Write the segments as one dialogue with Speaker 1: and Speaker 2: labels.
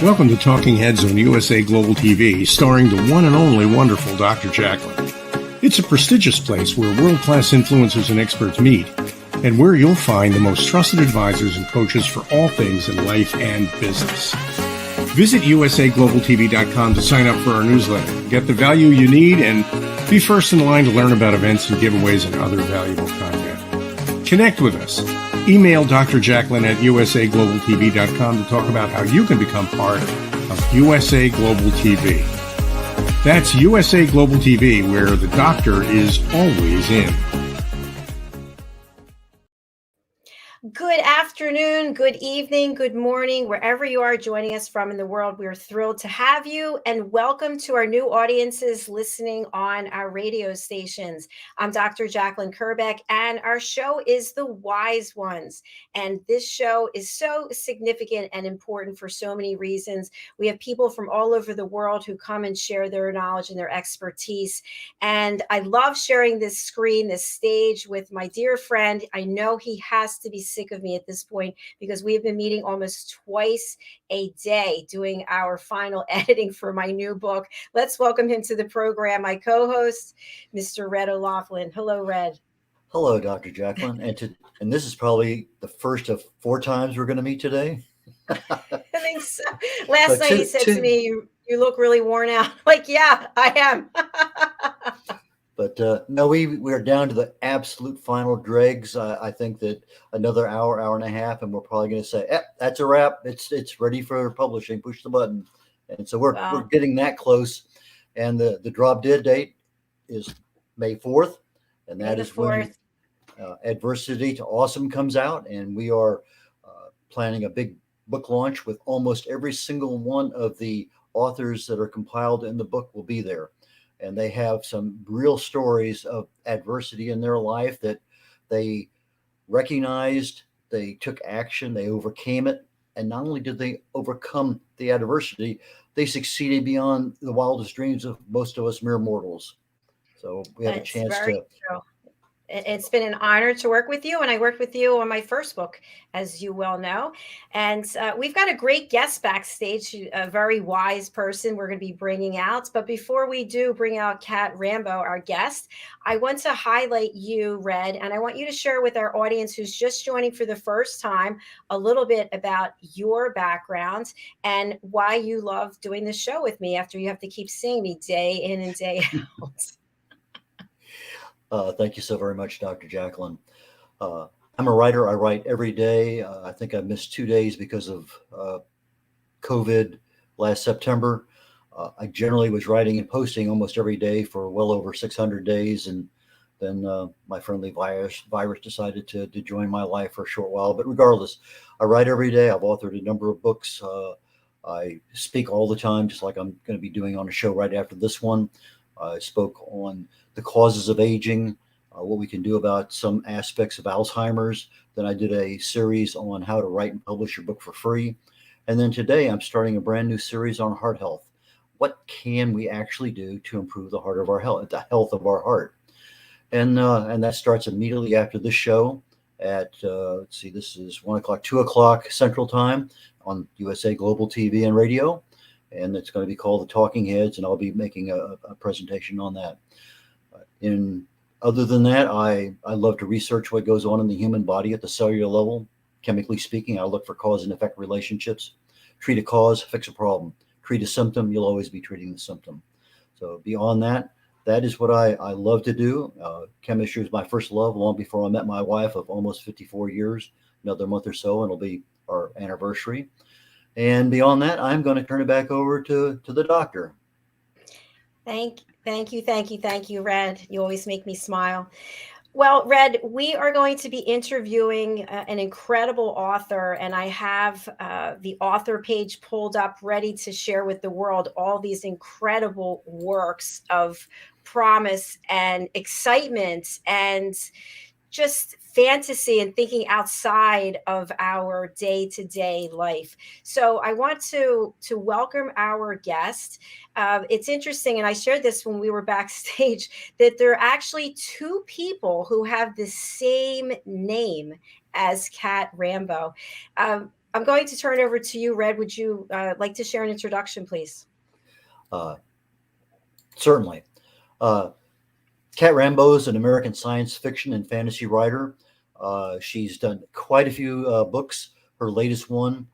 Speaker 1: Welcome to Talking Heads on USA Global TV, starring the one and only wonderful Dr. JACALYN. It's a prestigious place where world-class influencers and experts meet, and where you'll find the most trusted advisors and coaches for all things in life and business. Visit usaglobaltv.com to sign up for our newsletter, get the value you need, and be first in line to learn about events and giveaways and other valuable content. Connect with us. Email Dr. JACALYN at usaglobaltv.com to talk about how you can become part of USA Global TV. That's USA Global TV, where the doctor is always in.
Speaker 2: Good afternoon, good evening, good morning, wherever you are joining us from in the world. We are thrilled to have you, and welcome to our new audiences listening on our radio stations. I'm Dr. JACALYN KERBECK, and our show is The Wise Ones. And this show is so significant and important for so many reasons. We have people from all over the world who come and share their knowledge and their expertise. And I love sharing this screen, this stage with my dear friend. I know he has to be sick of me at this point because we have been meeting almost twice a day doing our final editing for my new book. Let's welcome him to the program, my co-host, Mr. Red O'Loughlin. Hello, Red.
Speaker 3: Hello, Dr. JACALYN. And this is probably the first of 4 times we're going to meet today.
Speaker 2: I think so. Last night he said to me, you look really worn out. Like, yeah, I am.
Speaker 3: But no, we're down to the absolute final dregs. I think that another hour and a half, and we're probably going to say, that's a wrap. It's ready for publishing. Push the button. And so we're getting that close. And the drop dead date is May 4th. And that is when Adversity to Awesome comes out. And we are planning a big book launch with almost every single one of the authors that are compiled in the book will be there. And they have some real stories of adversity in their life that they recognized, they took action, they overcame it. And not only did they overcome the adversity, they succeeded beyond the wildest dreams of most of us mere mortals. So we have a chance to...
Speaker 2: True. It's been an honor to work with you, and I worked with you on my first book, as you well know. And we've got a great guest backstage, a very wise person we're going to be bringing out. But before we do bring out Cat Rambo, our guest, I want to highlight you, Red, and I want you to share with our audience who's just joining for the first time a little bit about your background and why you love doing the show with me after you have to keep seeing me day in and day out.
Speaker 3: Thank you so very much, Dr. JACALYN. I'm a writer. I write every day. I think I missed 2 days because of COVID last September. I generally was writing and posting almost every day for well over 600 days. And then my friendly virus decided to join my life for a short while. But regardless, I write every day. I've authored a number of books. I speak all the time, just like I'm going to be doing on a show right after this one. I spoke on the causes of aging, what we can do about some aspects of Alzheimer's. Then I did a series on how to write and publish your book for free. And then today I'm starting a brand new series on heart health. What can we actually do to improve the heart of our health, the health of our heart? And that starts immediately after this show at, let's see, this is 1 o'clock, 2 o'clock Central Time on USA Global TV and radio. And it's going to be called The Talking Heads, and I'll be making a presentation on that. Other than that, I love to research what goes on in the human body at the cellular level. Chemically speaking, I look for cause and effect relationships. Treat a cause, fix a problem. Treat a symptom, you'll always be treating the symptom. So beyond that, that is what I love to do. Chemistry was my first love long before I met my wife of almost 54 years. Another month or so, and it'll be our anniversary. And beyond that, I'm going to turn it back over to the doctor.
Speaker 2: Thank you, Red. You always make me smile. Well, Red, we are going to be interviewing an incredible author, and I have the author page pulled up ready to share with the world all these incredible works of promise and excitement and just fantasy and thinking outside of our day-to-day life. So I want to welcome our guest. It's interesting, and I shared this when we were backstage, that there are actually 2 people who have the same name as Cat Rambo. I'm going to turn it over to you, Red. Would you like to share an introduction, please?
Speaker 3: Certainly. Cat Rambo is an American science fiction and fantasy writer. She's done quite a few books. Her latest one,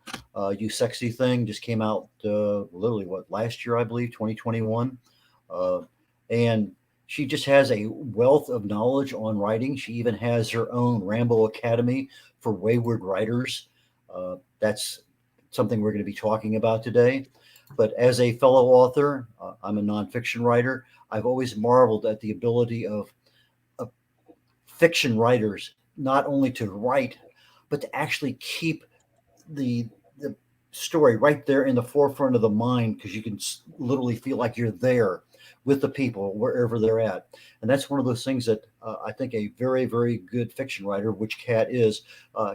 Speaker 3: You Sexy Thing, just came out literally last year, I believe, 2021. And she just has a wealth of knowledge on writing. She even has her own Rambo Academy for wayward writers. That's something we're going to be talking about today. But as a fellow author, I'm a nonfiction writer. I've always marveled at the ability of fiction writers not only to write, but to actually keep the story right there in the forefront of the mind, because you can literally feel like you're there with the people wherever they're at. And that's one of those things that I think a very, very good fiction writer, which Cat is,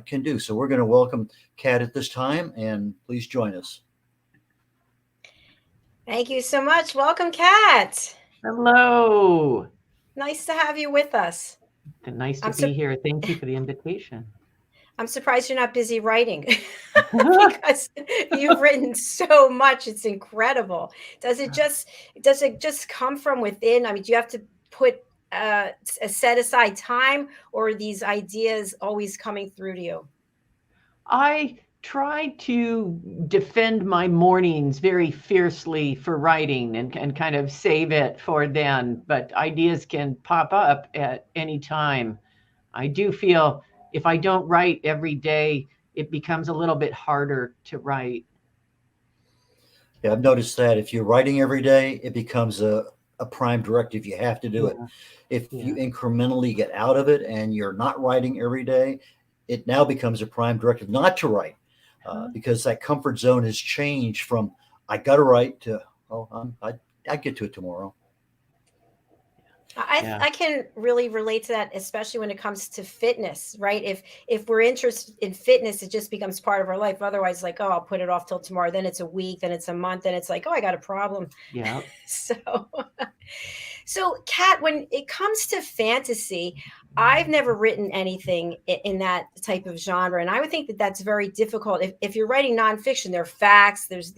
Speaker 3: can do. So we're going to welcome Cat at this time, and please join us.
Speaker 2: Thank you so much. Welcome, Cat.
Speaker 4: Hello.
Speaker 2: Nice to have you with us.
Speaker 4: Nice to be here. Thank you for the invitation.
Speaker 2: I'm surprised you're not busy writing because you've written so much. It's incredible. Does it just come from within? I mean, do you have to put a set aside time, or are these ideas always coming through to you?
Speaker 4: I try to defend my mornings very fiercely for writing and kind of save it for then, but ideas can pop up at any time. I do feel if I don't write every day, it becomes a little bit harder to write.
Speaker 3: Yeah, I've noticed that if you're writing every day, it becomes a prime directive. You have to do it. If you incrementally get out of it and you're not writing every day, it now becomes a prime directive not to write, because that comfort zone has changed from I got to write to, I get to it tomorrow.
Speaker 2: I can really relate to that, especially when it comes to fitness, right? If we're interested in fitness, it just becomes part of our life. Otherwise, like, oh, I'll put it off till tomorrow. Then it's a week, then it's a month, then it's like, oh, I got a problem.
Speaker 4: Yeah.
Speaker 2: So Kat, when it comes to fantasy, I've never written anything in that type of genre. And I would think that that's very difficult. If you're writing nonfiction, there are facts, there's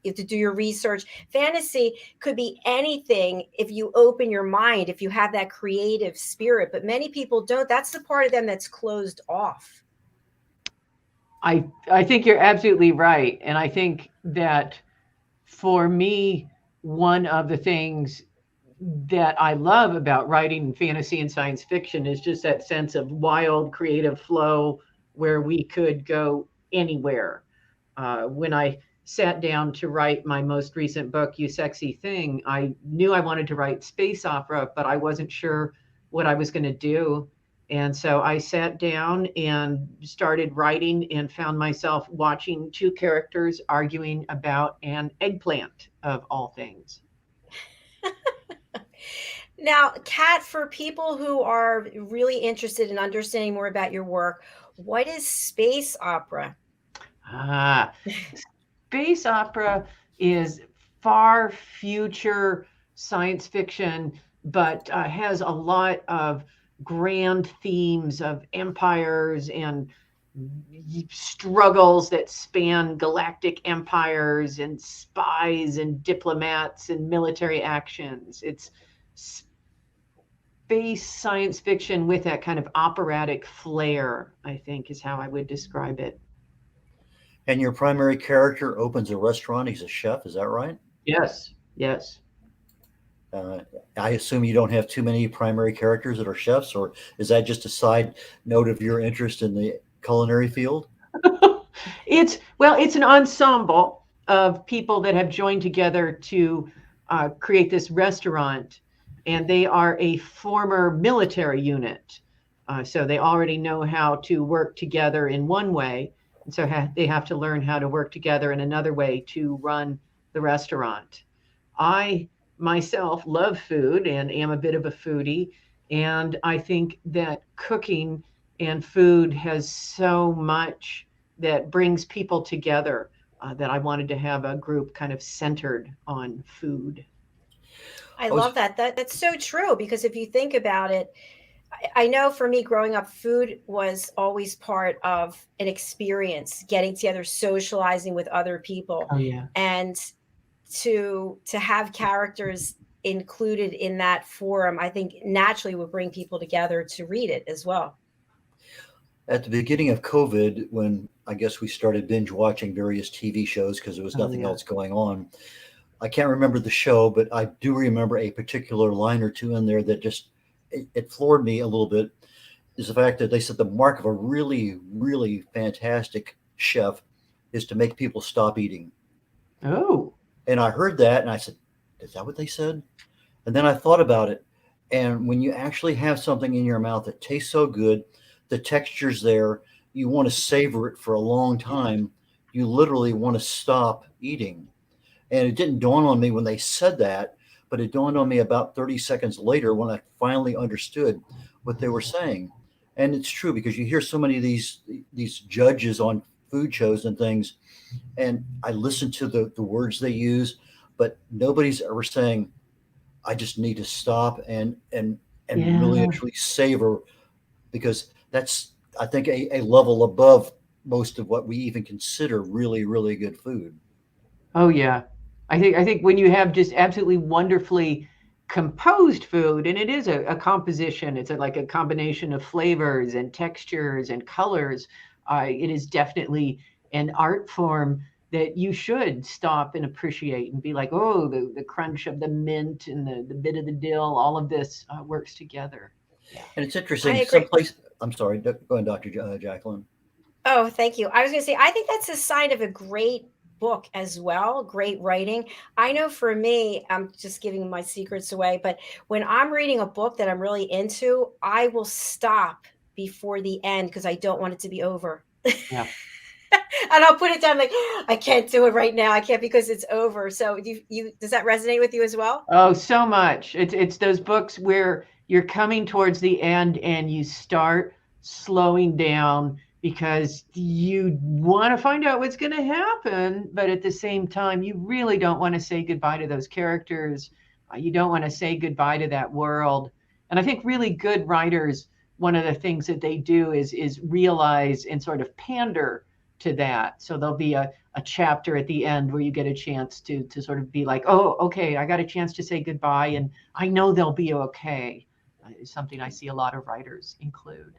Speaker 2: you have to do your research. Fantasy could be anything if you open your mind, if you have that creative spirit, but many people don't. That's the part of them that's closed off.
Speaker 4: I think you're absolutely right. And I think that for me, one of the things that I love about writing fantasy and science fiction is just that sense of wild creative flow where we could go anywhere. When I sat down to write my most recent book, You Sexy Thing, I knew I wanted to write space opera, but I wasn't sure what I was going to do. And so I sat down and started writing and found myself watching two characters arguing about an eggplant, of all things.
Speaker 2: Now, Kat, for people who are really interested in understanding more about your work, what is space opera?
Speaker 4: Space opera is far future science fiction, but has a lot of grand themes of empires and struggles that span galactic empires and spies and diplomats and military actions. It's space science fiction with that kind of operatic flair, I think, is how I would describe it.
Speaker 3: And your primary character opens a restaurant. He's a chef. Is that right?
Speaker 4: Yes.
Speaker 3: I assume you don't have too many primary characters that are chefs, or is that just a side note of your interest in the culinary field?
Speaker 4: It's an ensemble of people that have joined together to create this restaurant, and they are a former military unit. So they already know how to work together in one way. And so they have to learn how to work together in another way to run the restaurant. I myself love food and am a bit of a foodie. And I think that cooking and food has so much that brings people together that I wanted to have a group kind of centered on food.
Speaker 2: I love that. That's so true, because if you think about it, I know for me growing up, food was always part of an experience, getting together, socializing with other people.
Speaker 4: Oh yeah.
Speaker 2: And to have characters included in that forum, I think naturally would bring people together to read it as well.
Speaker 3: At the beginning of COVID, when I guess we started binge watching various TV shows because there was
Speaker 4: Oh
Speaker 3: nothing
Speaker 4: yeah.
Speaker 3: else going on, I can't remember the show, but I do remember a particular line or two in there that just it floored me a little bit. Is the fact that they said the mark of a really, really fantastic chef is to make people stop eating.
Speaker 4: Oh.
Speaker 3: And I heard that and I said, is that what they said? And then I thought about it. And when you actually have something in your mouth that tastes so good, the texture's there, you want to savor it for a long time, you literally want to stop eating. And it didn't dawn on me when they said that, but it dawned on me about 30 seconds later when I finally understood what they were saying. And it's true because you hear so many of these judges on food shows and things, and I listen to the words they use, but nobody's ever saying, I just need to stop and really
Speaker 4: Yeah.
Speaker 3: and truly savor, because that's, I think, a level above most of what we even consider really, really good food.
Speaker 4: Oh yeah. I think when you have just absolutely wonderfully composed food, and it is a composition, it's like a combination of flavors and textures and colors. It is definitely an art form that you should stop and appreciate and be like, oh, the crunch of the mint and the bit of the dill, all of this works together. Yeah.
Speaker 3: And it's
Speaker 2: I
Speaker 3: interesting,
Speaker 2: agree.
Speaker 3: someplace, I'm sorry, go ahead, Dr. Jacqueline.
Speaker 2: Oh, thank you. I was going to say, I think that's a sign of a great book as well, great writing. I know for me, I'm just giving my secrets away, but when I'm reading a book that I'm really into, I will stop before the end because I don't want it to be over.
Speaker 4: Yeah.
Speaker 2: And I'll put it down like, I can't do it right now. I can't because it's over. So you does that resonate with you as well?
Speaker 4: Oh, so much. It's those books where you're coming towards the end and you start slowing down because you want to find out what's going to happen, but at the same time, you really don't want to say goodbye to those characters. You don't want to say goodbye to that world. And I think really good writers, one of the things that they do is realize and sort of pander to that. So there'll be a chapter at the end where you get a chance to sort of be like, oh, okay, I got a chance to say goodbye, and I know they'll be okay. Is something I see a lot of writers include.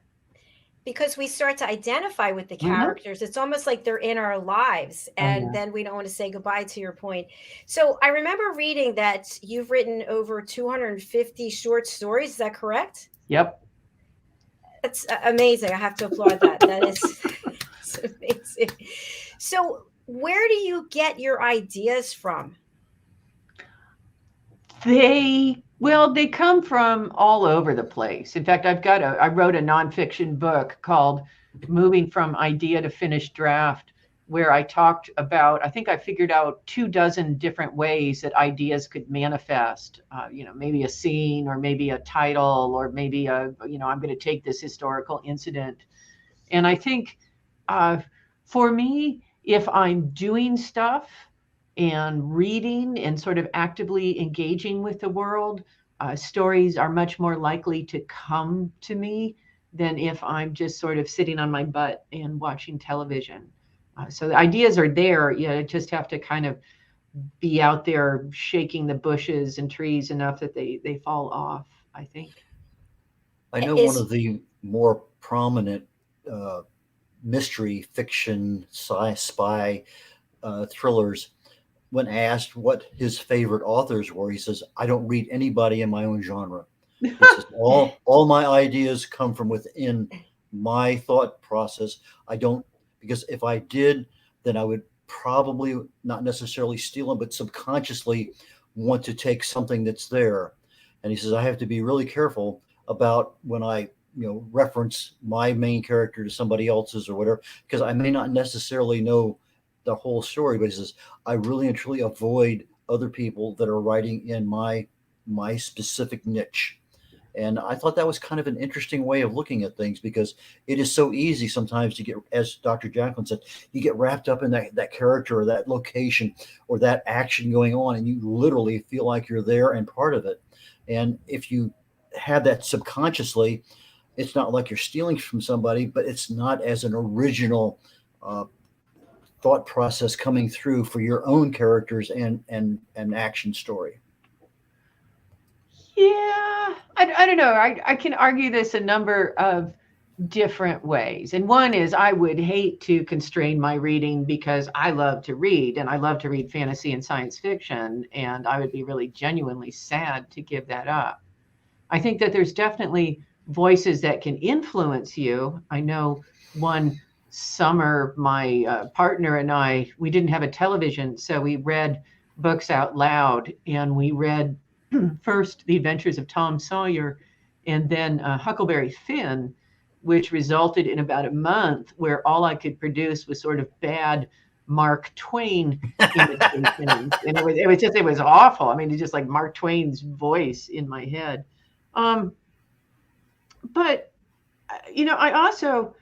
Speaker 2: Because we start to identify with the
Speaker 4: Mm-hmm.
Speaker 2: characters. It's almost like they're in our lives,
Speaker 4: Oh
Speaker 2: and
Speaker 4: yeah.
Speaker 2: then we don't want to say goodbye, to your point. So I remember reading that you've written over 250 short stories. Is that correct?
Speaker 4: Yep.
Speaker 2: That's amazing. I have to applaud that. That is it's amazing. So where do you get your ideas from?
Speaker 4: They come from all over the place. In fact, I wrote a nonfiction book called Moving from Idea to Finished Draft, where I talked about, I think I figured out 24 different ways that ideas could manifest. Maybe a scene, or maybe a title, or maybe I'm going to take this historical incident. And I think uh, for me, if I'm doing stuff and reading and sort of actively engaging with the world, stories are much more likely to come to me than if I'm just sort of sitting on my butt and watching television. So the ideas are there. You just have to kind of be out there shaking the bushes and trees enough that they fall off, I think.
Speaker 3: I know one
Speaker 2: Is
Speaker 3: of the more prominent uh, mystery fiction spy thrillers, when asked what his favorite authors were, he says, I don't read anybody in my own genre. He says, all my ideas come from within my thought process. I don't, because if I did, then I would probably not necessarily steal them, but subconsciously want to take something that's there. And he says, I have to be really careful about when I, reference my main character to somebody else's or whatever, because I may not necessarily know the whole story. But he says, I really and truly avoid other people that are writing in my specific niche. And I thought that was kind of an interesting way of looking at things, because it is so easy sometimes to get, as Dr. Jacqueline said, you get wrapped up in that character or that location or that action going on, and you literally feel like you're there and part of it. And if you have that subconsciously, it's not like you're stealing from somebody, but it's not as an original thought process coming through for your own characters and action story.
Speaker 4: Yeah, I don't know. I can argue this a number of different ways. And one is I would hate to constrain my reading because I love to read and I love to read fantasy and science fiction. And I would be really genuinely sad to give that up. I think that there's definitely voices that can influence you. I know one summer, my partner and I, we didn't have a television, so we read books out loud, and we read first The Adventures of Tom Sawyer and then Huckleberry Finn, which resulted in about a month where all I could produce was sort of bad Mark Twain imitations. And it was awful. I mean, it's just like Mark Twain's voice in my head. But, I also,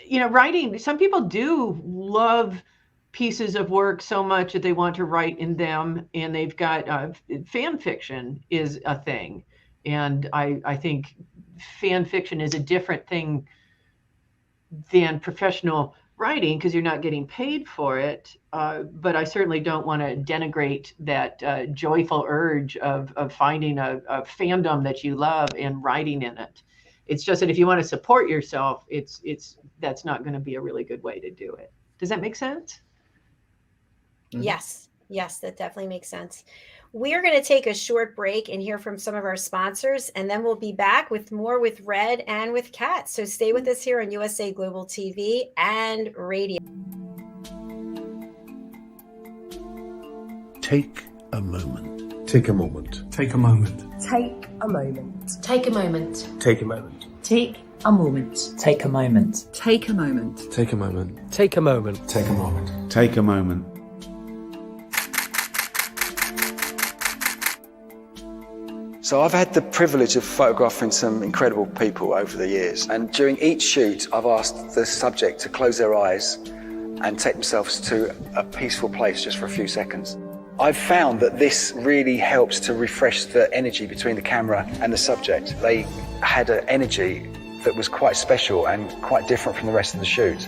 Speaker 4: writing, some people do love pieces of work so much that they want to write in them, and they've got fan fiction is a thing. And I think fan fiction is a different thing than professional writing because you're not getting paid for it. But I certainly don't want to denigrate that joyful urge of finding a fandom that you love and writing in it. It's just that if you want to support yourself, that's not going to be a really good way to do it. Does that make sense?
Speaker 2: Mm-hmm. Yes, that definitely makes sense. We're going to take a short break and hear from some of our sponsors, and then we'll be back with more with Red and with Cat. So stay with us here on USA Global TV and radio.
Speaker 5: Take a moment.
Speaker 6: Take a moment.
Speaker 5: Take a moment.
Speaker 7: Take a moment.
Speaker 8: Take a moment.
Speaker 6: Take a moment.
Speaker 7: Take a moment.
Speaker 9: Take a moment.
Speaker 7: Take a moment.
Speaker 6: Take a moment.
Speaker 10: Take a moment.
Speaker 6: Take a moment.
Speaker 5: Take a moment.
Speaker 11: So I've had the privilege of photographing some incredible people over the years, and during each shoot I've asked the subject to close their eyes and take themselves to a peaceful place just for a few seconds. I've found that this really helps to refresh the energy between the camera and the subject. They had an energy that was quite special and quite different from the rest of the shoot.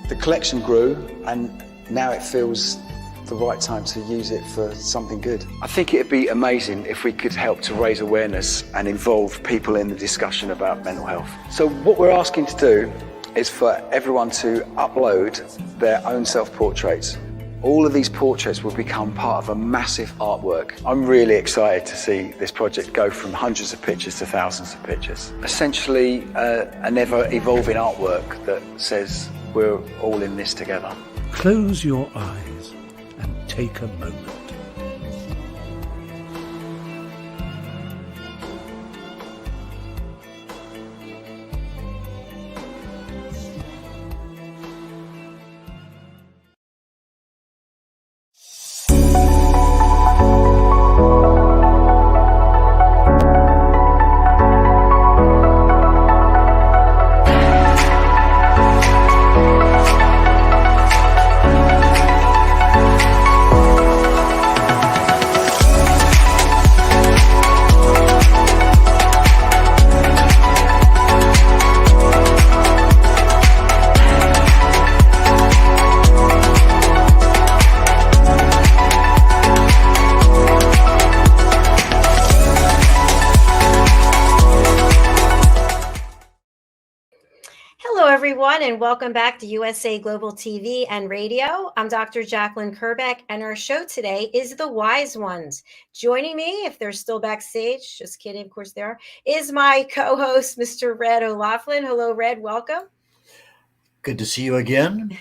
Speaker 11: The collection grew, and now it feels the right time to use it for something good. I think it'd be amazing if we could help to raise awareness and involve people in the discussion about mental health. So what we're asking to do is for everyone to upload their own self-portraits. All of these portraits will become part of a massive artwork. I'm really excited to see this project go from hundreds of pictures to thousands of pictures. Essentially, an ever-evolving artwork that says we're all in this together.
Speaker 5: Close your eyes and take a moment.
Speaker 2: And welcome back to USA Global TV and Radio. I'm Dr. JACALYN KERBECK, and our show today is The Wise Ones. Joining me, if they're still backstage, just kidding, of course they are, is my co-host, Mr. Red O'Loughlin. Hello, Red. Welcome.
Speaker 3: Good to see you again.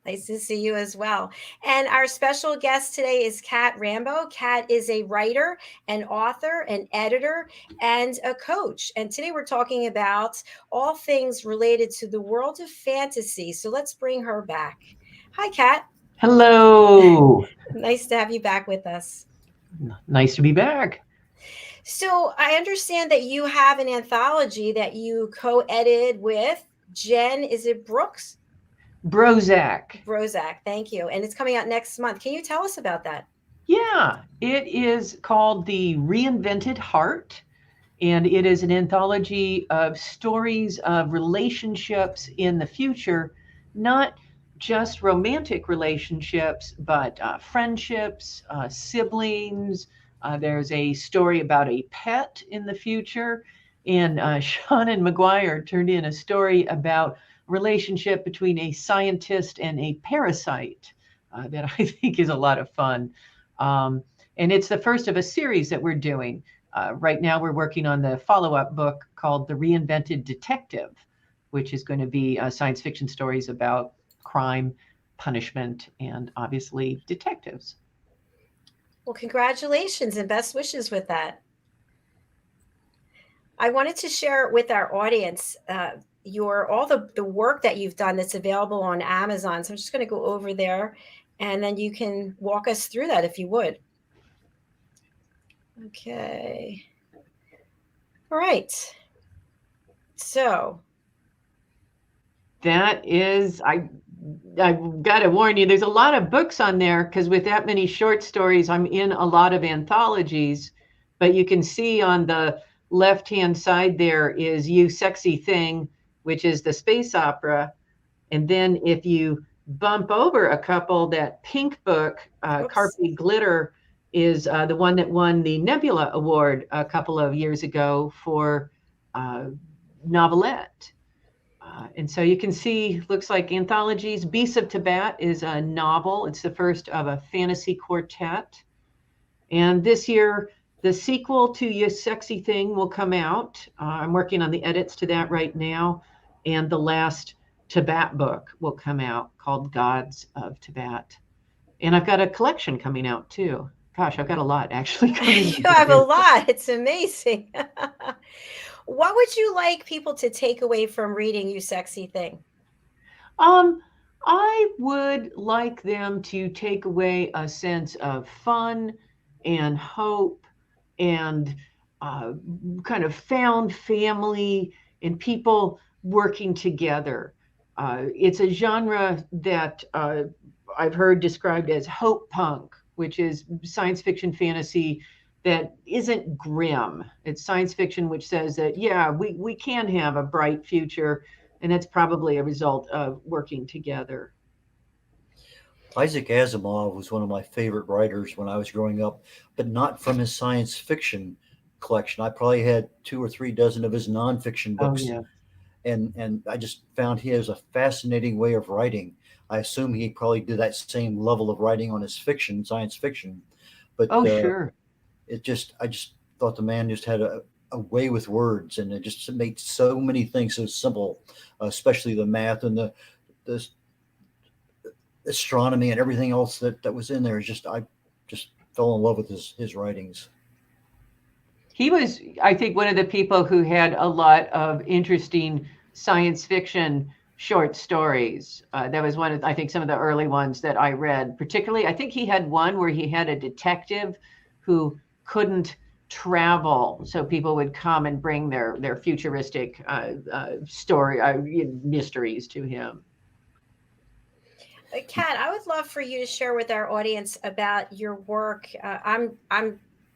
Speaker 2: Nice to see you as well. And our special guest today is Cat Rambo. Cat is a writer, an author, an editor, and a coach. And today we're talking about all things related to the world of fantasy. So let's bring her back. Hi, Cat.
Speaker 4: Hello.
Speaker 2: Nice to have you back with us.
Speaker 4: Nice to be back.
Speaker 2: So I understand that you have an anthology that you co-edited with Jen, is it Brooks?
Speaker 4: Brozak,
Speaker 2: thank you. And it's coming out next month. Can you tell us about that?
Speaker 4: Yeah, it is called The Reinvented Heart. And it is an anthology of stories of relationships in the future, not just romantic relationships, but friendships, siblings. There's a story about a pet in the future. And Shannon McGuire turned in a story about relationship between a scientist and a parasite that I think is a lot of fun. And it's the first of a series that we're doing. Right now, we're working on the follow-up book called The Reinvented Detective, which is going to be science fiction stories about crime, punishment, and obviously detectives.
Speaker 2: Well, congratulations and best wishes with that. I wanted to share with our audience all the work that you've done that's available on Amazon. So I'm just going to go over there, and then you can walk us through that if you would. Okay. All right. So
Speaker 4: that is, I've got to warn you, there's a lot of books on there because with that many short stories, I'm in a lot of anthologies. But you can see on the left-hand side there is You Sexy Thing, which is the space opera. And then if you bump over a couple, that pink book, Carpe Glitter, is the one that won the Nebula Award a couple of years ago for novelette. And so you can see, looks like anthologies. Beasts of Tibet is a novel. It's the first of a fantasy quartet. And this year, the sequel to You Sexy Thing will come out. I'm working on the edits to that right now. And the last Tibet book will come out called Gods of Tibet. And I've got a collection coming out too. Gosh, I've got a lot actually coming
Speaker 2: You have a lot. It's amazing. What would you like people to take away from reading You Sexy Thing?
Speaker 4: I would like them to take away a sense of fun and hope and kind of found family and people working together. It's a genre that I've heard described as hope punk, which is science fiction fantasy that isn't grim. It's science fiction which says that, yeah, we can have a bright future, and that's probably a result of working together.
Speaker 3: Isaac Asimov was one of my favorite writers when I was growing up, but not from his science fiction collection. I probably had 2 or 3 dozen of his nonfiction books.
Speaker 4: Oh, yeah.
Speaker 3: And I just found he has a fascinating way of writing. I assume he probably did that same level of writing on his fiction, science fiction. But
Speaker 4: sure.
Speaker 3: I just thought the man just had a way with words, and it just made so many things so simple, especially the math and the astronomy and everything else that was in there. I just fell in love with his writings.
Speaker 4: He was, I think, one of the people who had a lot of interesting science fiction short stories. That was one of, I think, some of the early ones that I read. Particularly, I think he had one where he had a detective who couldn't travel, so people would come and bring their futuristic mysteries to him.
Speaker 2: Cat, I would love for you to share with our audience about your work. I'm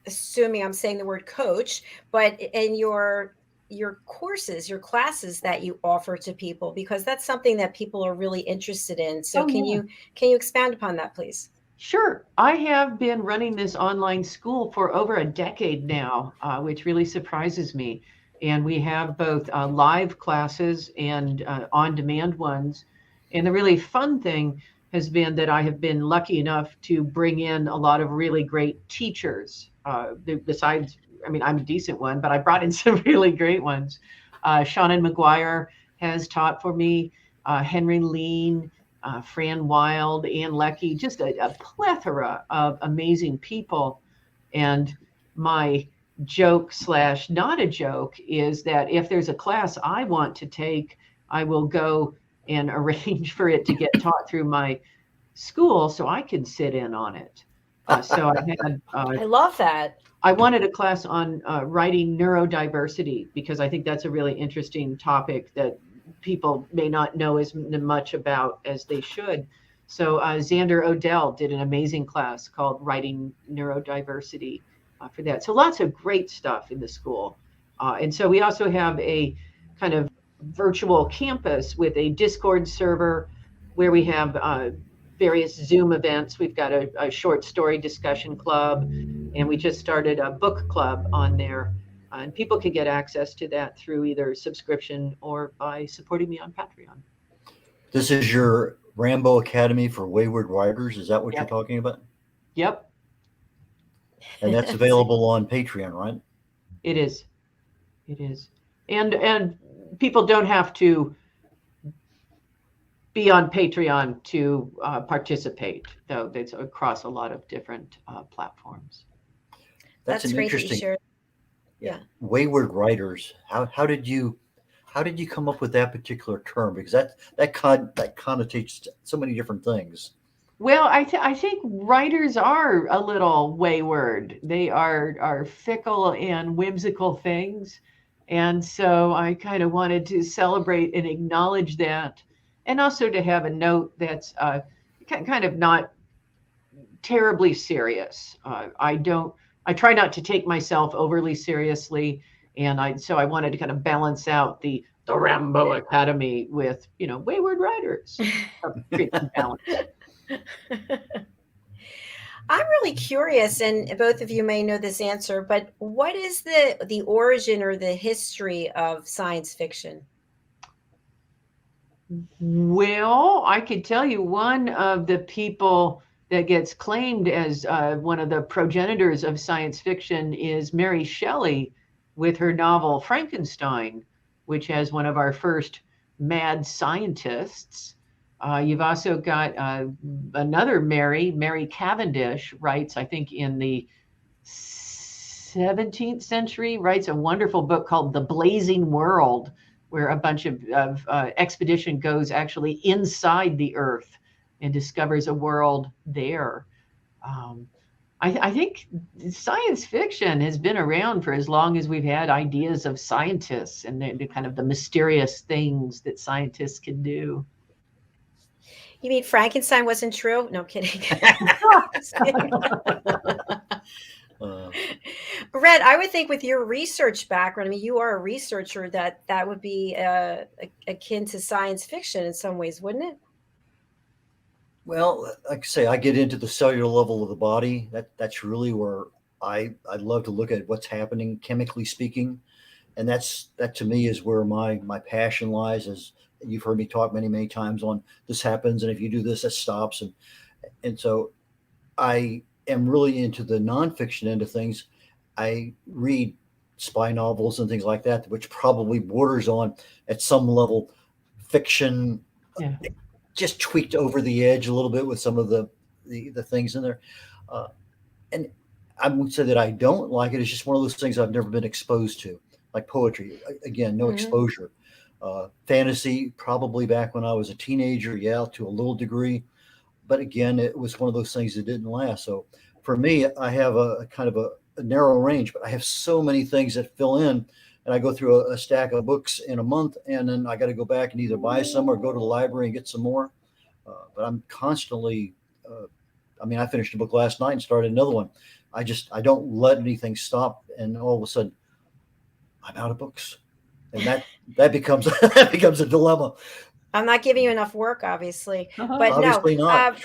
Speaker 2: assuming I'm saying the word coach, but in your courses, your classes that you offer to people, because that's something that people are really interested in. So can you expand upon that, please?
Speaker 4: Sure. I have been running this online school for over a decade now, which really surprises me. And we have both live classes and on-demand ones. And the really fun thing has been that I have been lucky enough to bring in a lot of really great teachers. Besides, I mean, I'm a decent one, but I brought in some really great ones. Shannon McGuire has taught for me, Henry Lean, Fran Wild, Ann Leckie, just a plethora of amazing people. And my joke / not a joke is that if there's a class I want to take, I will go and arrange for it to get taught through my school so I can sit in on it. So I had.
Speaker 2: I love that.
Speaker 4: I wanted a class on writing neurodiversity because I think that's a really interesting topic that people may not know as much about as they should. So Xander Odell did an amazing class called Writing Neurodiversity for that. So lots of great stuff in the school. And so we also have a kind of virtual campus with a Discord server where we have various Zoom events. We've got a short story discussion club, and we just started a book club on there. And people can get access to that through either subscription or by supporting me on Patreon.
Speaker 3: This is your Rambo Academy for Wayward Writers. Is that what
Speaker 4: Yep.
Speaker 3: you're talking about?
Speaker 4: Yep,
Speaker 3: And that's available on Patreon, right?
Speaker 4: it is. It is. And people don't have to be on Patreon to participate, though. It's across a lot of different platforms.
Speaker 3: That's an
Speaker 2: great that you
Speaker 3: interesting.
Speaker 2: shared.
Speaker 3: Yeah. Wayward Writers. How did you come up with that particular term? Because that connotates so many different things.
Speaker 4: Well, I think writers are a little wayward. They are fickle and whimsical things. And so I kind of wanted to celebrate and acknowledge that, and also to have a note that's kind of not terribly serious. I try not to take myself overly seriously. And so I wanted to kind of balance out the Rambo Academy with, wayward writers. Create some balance.
Speaker 2: I'm really curious, and both of you may know this answer, but what is the origin or the history of science fiction?
Speaker 4: Well, I could tell you one of the people that gets claimed as one of the progenitors of science fiction is Mary Shelley with her novel Frankenstein, which has one of our first mad scientists. You've also got another Mary Cavendish, writes, I think, in the 17th century, writes a wonderful book called The Blazing World, where a bunch of expedition goes actually inside the Earth and discovers a world there. I think science fiction has been around for as long as we've had ideas of scientists and the kind of the mysterious things that scientists can do.
Speaker 2: You mean Frankenstein wasn't true? No, kidding. Red, I would think with your research background, I mean, you are a researcher, that would be akin to science fiction in some ways, wouldn't it?
Speaker 3: Well, like I say, I get into the cellular level of the body. That's really where I love to look at what's happening, chemically speaking, and that to me is where my passion lies. As you've heard me talk many times on, this happens, and if you do this, that stops, and so I am really into the nonfiction end of things. I read spy novels and things like that, which probably borders on, at some level, fiction.
Speaker 4: Yeah.
Speaker 3: Just tweaked over the edge a little bit with some of the things in there. And I would say that I don't like it. It's just one of those things I've never been exposed to, like poetry. Again, no exposure. Fantasy, probably back when I was a teenager, to a little degree. But again, it was one of those things that didn't last. So for me, I have a kind of a narrow range, but I have so many things that fill in. And I go through a stack of books in a month, and then I got to go back and either buy some or go to the library and get some more. But I'm constantly, I finished a book last night and started another one. I don't let anything stop. And all of a sudden I'm out of books, and that becomes a dilemma.
Speaker 2: I'm not giving you enough work, obviously, but
Speaker 3: Obviously not.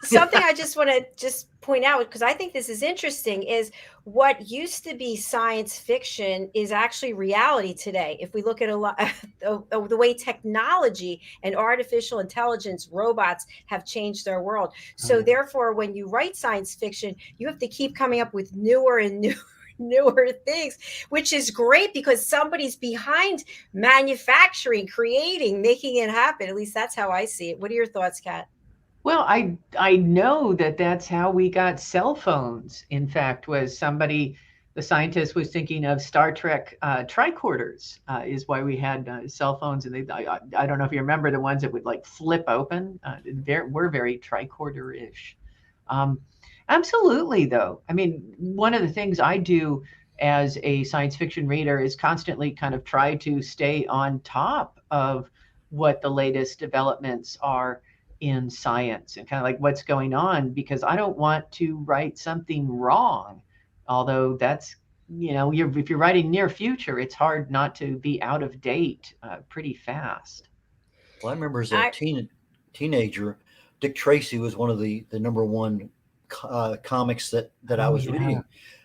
Speaker 2: Something I just want to point out, because I think this is interesting, is what used to be science fiction is actually reality today. If we look at a lot the way technology and artificial intelligence, robots have changed our world. So therefore, when you write science fiction, you have to keep coming up with newer things, which is great because somebody's behind manufacturing, creating, making it happen. At least that's how I see it. What are your thoughts, Kat?
Speaker 4: Well, I know that's how we got cell phones. In fact, the scientist was thinking of Star Trek tricorders is why we had cell phones. And I don't know if you remember the ones that would like flip open. We're very tricorder-ish. Absolutely, though. I mean, one of the things I do as a science fiction reader is constantly kind of try to stay on top of what the latest developments are in science and kind of like what's going on, because I don't want to write something wrong, although that's if you're writing near future, it's hard not to be out of date pretty fast.
Speaker 3: Well, I remember as a teenager, Dick Tracy was one of the number one comics that I was reading,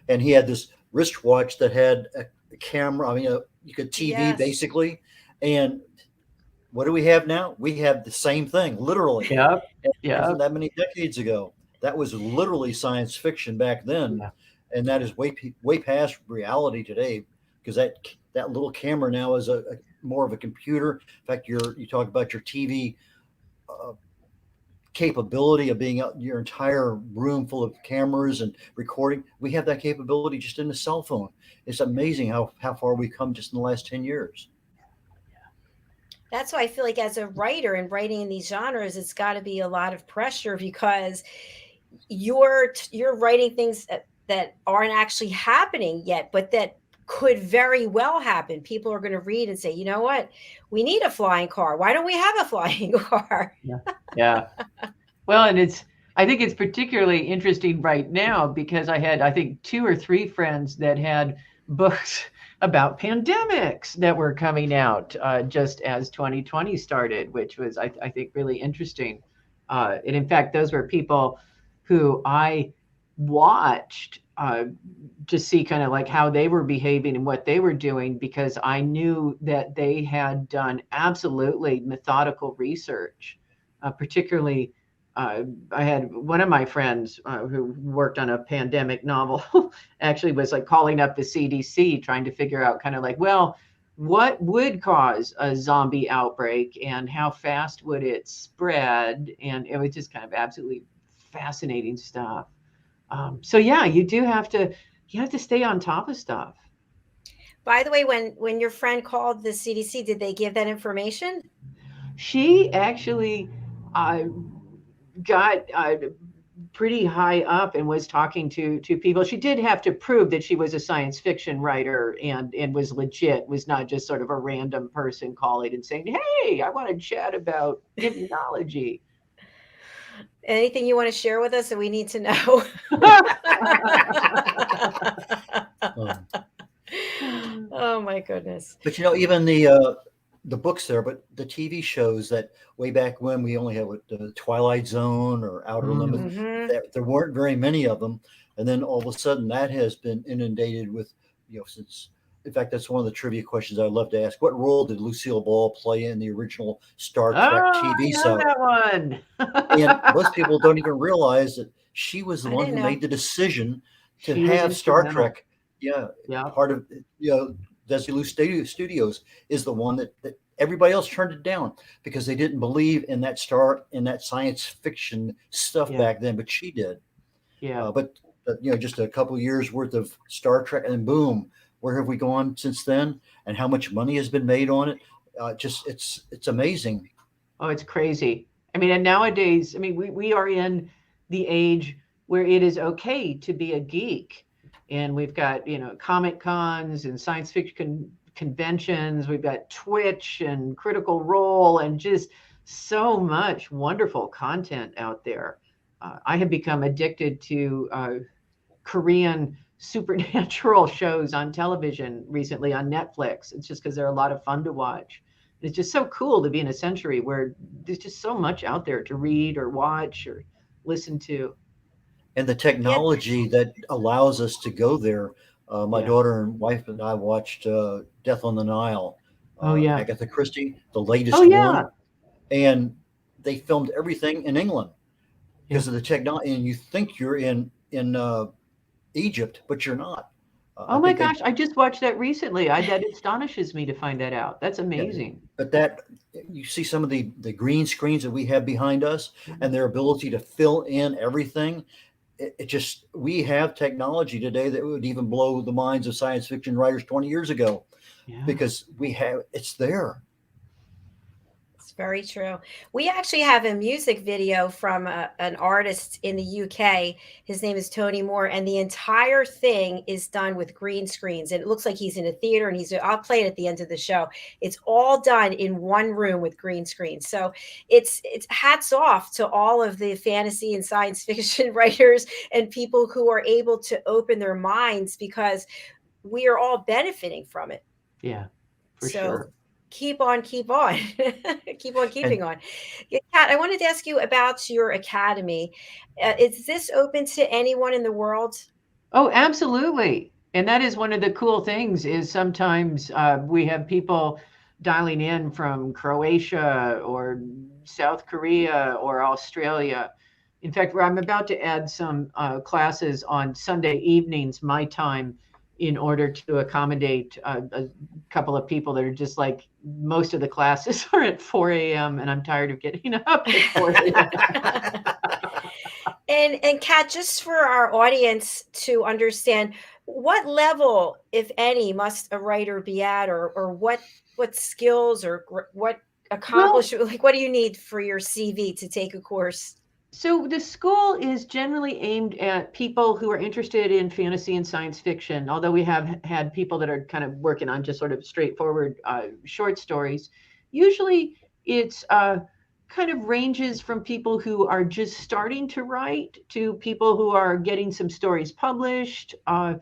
Speaker 3: and he had this wristwatch that had a camera. I mean, you could TV basically, and what do we have now? We have the same thing, literally.
Speaker 4: Yeah.
Speaker 3: It wasn't that many decades ago. That was literally science fiction back then, and that is way past reality today. Because that little camera now is a more of a computer. In fact, you talk about your TV capability of being your entire room full of cameras and recording. We have that capability just in the cell phone. It's amazing how far we've come just in the last 10 years.
Speaker 2: That's why I feel like as a writer and writing in these genres, it's got to be a lot of pressure because you're writing things that aren't actually happening yet, but that could very well happen. People are going to read and say, you know what? We need a flying car. Why don't we have a flying car?
Speaker 4: Yeah. Well, and I think it's particularly interesting right now because I think 2 or 3 friends that had books about pandemics that were coming out just as 2020 started, which was, I think, really interesting. And in fact, those were people who I watched to see kind of like how they were behaving and what they were doing, because I knew that they had done absolutely methodical research, particularly I had one of my friends who worked on a pandemic novel actually was like calling up the CDC, trying to figure out kind of like, well, what would cause a zombie outbreak and how fast would it spread? And it was just kind of absolutely fascinating stuff. So yeah, you have to stay on top of stuff.
Speaker 2: By the way, when your friend called the CDC, did they give that information?
Speaker 4: She actually got pretty high up and was talking to people. She did have to prove that she was a science fiction writer and was legit, was not just sort of a random person calling and saying, hey, I want to chat about immunology.
Speaker 2: Anything you want to share with us that we need to know? Oh my goodness.
Speaker 3: But even the books there, but the TV shows that way back when we only had the Twilight Zone or Outer Limits, there weren't very many of them. And then all of a sudden that has been inundated with, since, in fact, that's one of the trivia questions I love to ask. What role did Lucille Ball play in the original Star Trek TV show?
Speaker 4: That one.
Speaker 3: And most people don't even realize that she was the one who made the decision to have Star Trek. Part of, Desilu Studios is the one that everybody else turned it down because they didn't believe in that science fiction stuff back then, but she did. But just a couple of years worth of Star Trek, and boom, where have we gone since then? And how much money has been made on it? It's amazing.
Speaker 4: Oh, it's crazy. I mean, and nowadays, I mean, we are in the age where it is okay to be a geek. And we've got, Comic Cons and science fiction conventions. We've got Twitch and Critical Role and just so much wonderful content out there. I have become addicted to Korean supernatural shows on television recently on Netflix. It's just because they're a lot of fun to watch. It's just so cool to be in a century where there's just so much out there to read or watch or listen to.
Speaker 3: And the technology that allows us to go there. My daughter and wife and I watched Death on the Nile. Agatha Christie, the latest one. And they filmed everything in England because of the technology. And you think you're in Egypt, but you're not.
Speaker 4: Oh my gosh, I just watched that recently. That astonishes me to find that out. That's amazing.
Speaker 3: But that you see some of the green screens that we have behind us and their ability to fill in everything. We have technology today that would even blow the minds of science fiction writers 20 years ago because it's there.
Speaker 2: It's very true. We actually have a music video from an artist in the UK. His name is Tony Moore, and the entire thing is done with green screens. And it looks like he's in a theater, and I'll play it at the end of the show. It's all done in one room with green screens. So it's hats off to all of the fantasy and science fiction writers and people who are able to open their minds, because we are all benefiting from it.
Speaker 4: Yeah, for
Speaker 2: So
Speaker 4: sure.
Speaker 2: keep on, keep on, keep on keeping
Speaker 3: And
Speaker 2: on. Yeah, Kat, I wanted to ask you about your academy. Is this open to anyone in the world?
Speaker 4: Oh, absolutely. And that is one of the cool things is sometimes we have people dialing in from Croatia or South Korea or Australia. In fact, I'm about to add some classes on Sunday evenings, my time, in order to accommodate a couple of people that are just like, most of the classes are at 4 a.m. and I'm tired of getting up at 4 a.m.
Speaker 2: And Kat, just for our audience to understand, what level, if any, must a writer be at, or what skills or what
Speaker 4: Well,
Speaker 2: accomplishment, like what do you need for your CV to take a course?
Speaker 4: so the school is generally aimed at people who are interested in fantasy and science fiction, although we have had people that are kind of working on just sort of straightforward short stories. Usually it's kind of ranges from people who are just starting to write to people who are getting some stories published. I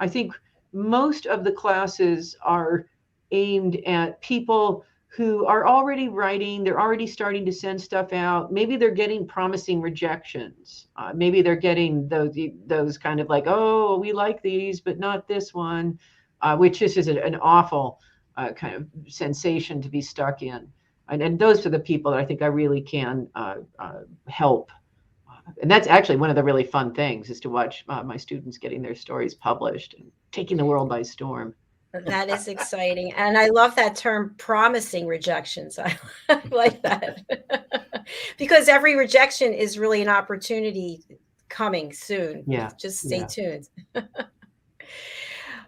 Speaker 4: think most of the classes are aimed at people who are already writing, they're already starting to send stuff out. Maybe they're getting promising rejections. Maybe they're getting those kind of like, oh, we like these, but not this one, which just is an awful kind of sensation to be stuck in. And those are the people that I think I really can help. And that's actually one of the really fun things is to watch my students getting their stories published and taking the world by storm.
Speaker 2: That is exciting. And I love that term, promising rejections. I like that. Because every rejection is really an opportunity coming soon.
Speaker 4: Yeah.
Speaker 2: Just stay
Speaker 4: Yeah.
Speaker 2: tuned.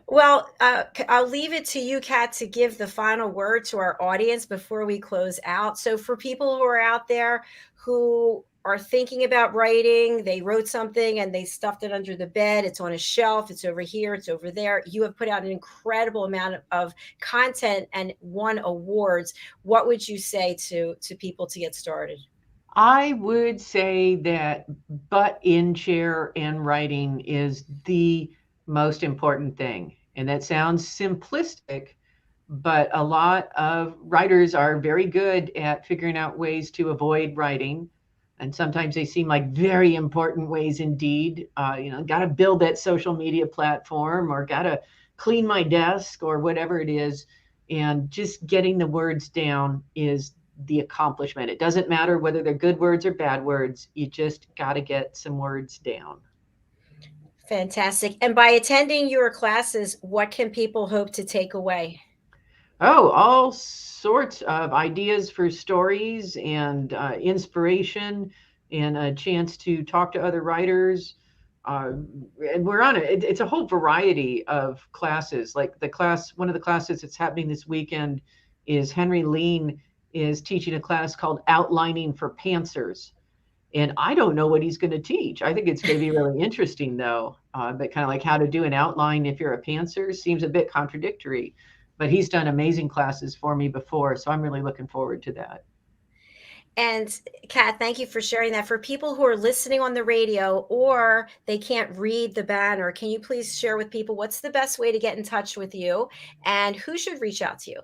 Speaker 2: Well, I'll leave it to you, Kat, to give the final word to our audience before we close out. So for people who are out there who are thinking about writing, they wrote something and they stuffed it under the bed, it's on a shelf, it's over here, it's over there. You have put out an incredible amount of content and won awards. What would you say to people to get started?
Speaker 4: I would say that butt in chair and writing is the most important thing. And that sounds simplistic, but a lot of writers are very good at figuring out ways to avoid writing. And sometimes they seem like very important ways indeed. Got to build that social media platform or got to clean my desk or whatever it is. And just getting the words down is the accomplishment. It doesn't matter whether they're good words or bad words. You just got to get some words down.
Speaker 2: Fantastic. And by attending your classes, what can people hope to take away?
Speaker 4: Oh, all sorts of ideas for stories and inspiration and a chance to talk to other writers. And we're on it. It's a whole variety of classes. Like one of the classes that's happening this weekend is Henry Lean is teaching a class called Outlining for Pantsers. And I don't know what he's going to teach. I think it's going to be really interesting, though. But kind of like how to do an outline if you're a pantser seems a bit contradictory. But he's done amazing classes for me before, so I'm really looking forward to that.
Speaker 2: And Kat, thank you for sharing that. For people who are listening on the radio or they can't read the banner, can you please share with people what's the best way to get in touch with you and who should reach out to you?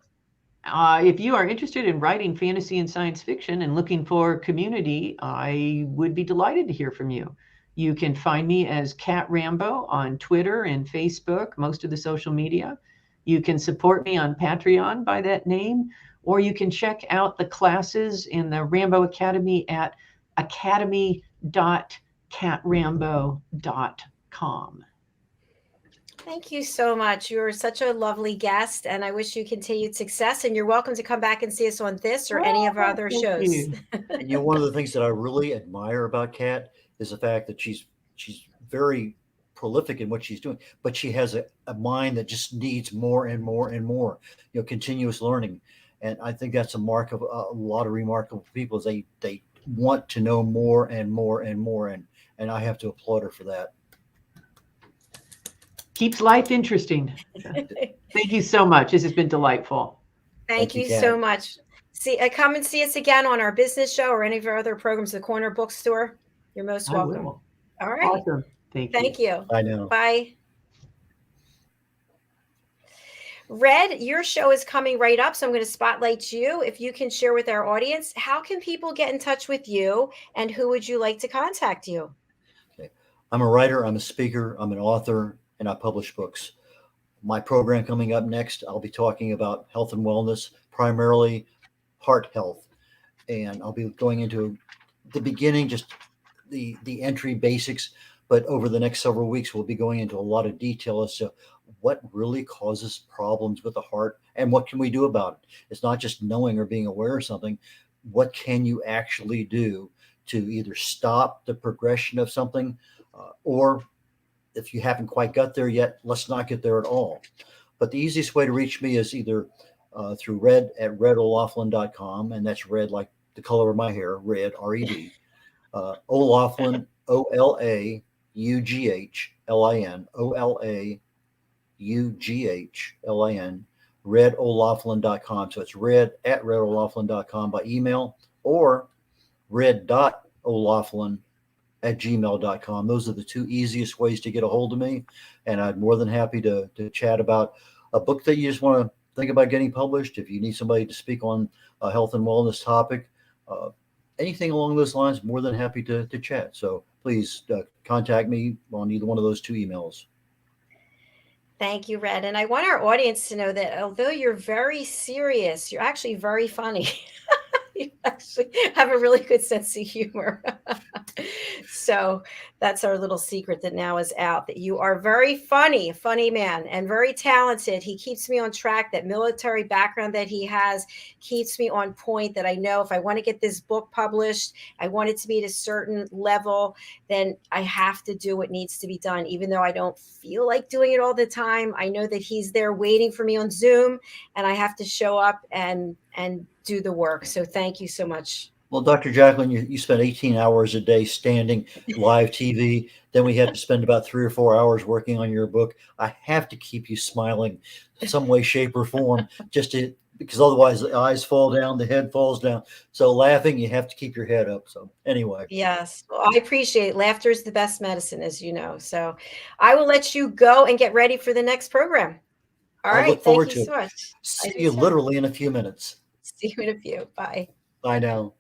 Speaker 4: If you are interested in writing fantasy and science fiction and looking for community, I would be delighted to hear from you. You can find me as Cat Rambo on Twitter and Facebook, most of the social media. You can support me on Patreon by that name, or you can check out the classes in the Rambo Academy at academy.catrambo.com.
Speaker 2: Thank you so much. You're such a lovely guest, and I wish you continued success. And you're welcome to come back and see us on this or any of our other shows.
Speaker 3: And one of the things that I really admire about Kat is the fact that she's very prolific in what she's doing, but she has a mind that just needs more and more and more, continuous learning. And I think that's a mark of a lot of remarkable people is they want to know more and more and more. And I have to applaud her for that.
Speaker 4: Keeps life interesting. Thank you so much. This has been delightful.
Speaker 2: Thank you so much. Come and see us again on our business show or any of our other programs, the Corner Bookstore. You're most welcome. All right.
Speaker 4: Awesome. Thank you.
Speaker 2: Thank you.
Speaker 3: I know.
Speaker 2: Bye. Red, your show is coming right up, so I'm going to spotlight you. If you can share with our audience, how can people get in touch with you, and who would you like to contact you?
Speaker 3: Okay. I'm a writer, I'm a speaker, I'm an author, and I publish books. My program coming up next, I'll be talking about health and wellness, primarily heart health. And I'll be going into the beginning, just the entry basics. But over the next several weeks, we'll be going into a lot of detail as to what really causes problems with the heart and what can we do about it. It's not just knowing or being aware of something. What can you actually do to either stop the progression of something, or if you haven't quite got there yet, let's not get there at all. But the easiest way to reach me is either through Red at redolaflin.com, and that's red like the color of my hair, red, R-E-D. Olaflin, OLAUGHLIN, OLAUGHLIN, redolaflin.com. So it's red at redolaflin.com by email, or red.olaflin@gmail.com. Those are the two easiest ways to get a hold of me. And I'm more than happy to chat about a book that you just want to think about getting published. If you need somebody to speak on a health and wellness topic, anything along those lines, more than happy to chat. So please contact me on either one of those two emails.
Speaker 2: Thank you, Red. And I want our audience to know that although you're very serious, you're actually very funny. You actually have a really good sense of humor. So that's our little secret that now is out, that you are very funny, funny man, and very talented. He keeps me on track. That military background that he has keeps me on point, that I know if I want to get this book published, I want it to be at a certain level, then I have to do what needs to be done. Even though I don't feel like doing it all the time, I know that he's there waiting for me on Zoom, and I have to show up and do the work. So thank you so much.
Speaker 3: Well, Dr. Jacqueline, you spend 18 hours a day standing live TV. Then we have to spend about 3 or 4 hours working on your book. I have to keep you smiling some way, shape, or form, because otherwise the eyes fall down, the head falls down. So laughing, you have to keep your head up. So anyway.
Speaker 2: Yes. Well, I appreciate it. Laughter is the best medicine, as you know. So I will let you go and get ready for the next program. All
Speaker 3: I
Speaker 2: right.
Speaker 3: look forward
Speaker 2: Thank
Speaker 3: to
Speaker 2: you so
Speaker 3: it.
Speaker 2: much.
Speaker 3: See you literally in a few minutes.
Speaker 2: See you in a few. Bye.
Speaker 3: Bye now.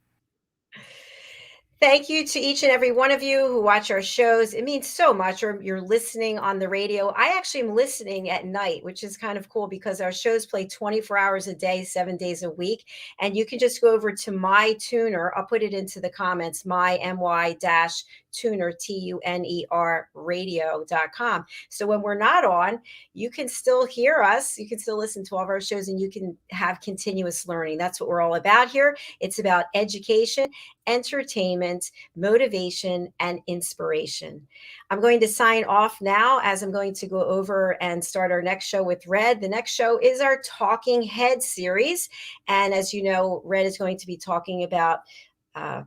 Speaker 2: Thank you to each and every one of you who watch our shows. It means so much. Or you're listening on the radio. I actually am listening at night, which is kind of cool because our shows play 24 hours a day, 7 days a week. And you can just go over to my tuner. I'll put it into the comments, my-tuner, TUNER radio.com. So when we're not on, you can still hear us. You can still listen to all of our shows, and you can have continuous learning. That's what we're all about here. It's about education, entertainment, motivation, and inspiration. I'm going to sign off now, as I'm going to go over and start our next show with Red. The next show is our Talking Head series. And as you know, Red is going to be talking about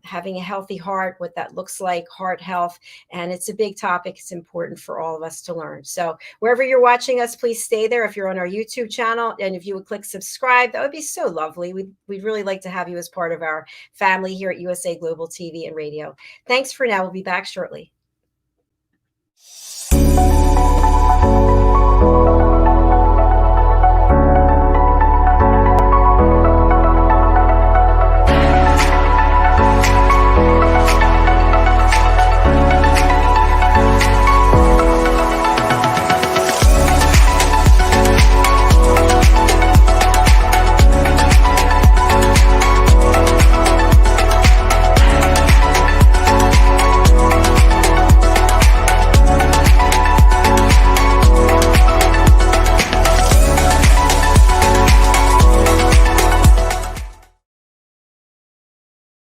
Speaker 2: having a healthy heart, what that looks like, heart health. And it's a big topic. It's important for all of us to learn. So wherever you're watching us, please stay there. If you're on our YouTube channel, and if you would click subscribe, that would be so lovely. We'd really like to have you as part of our family here at USA Global TV and Radio. Thanks for now. We'll be back shortly.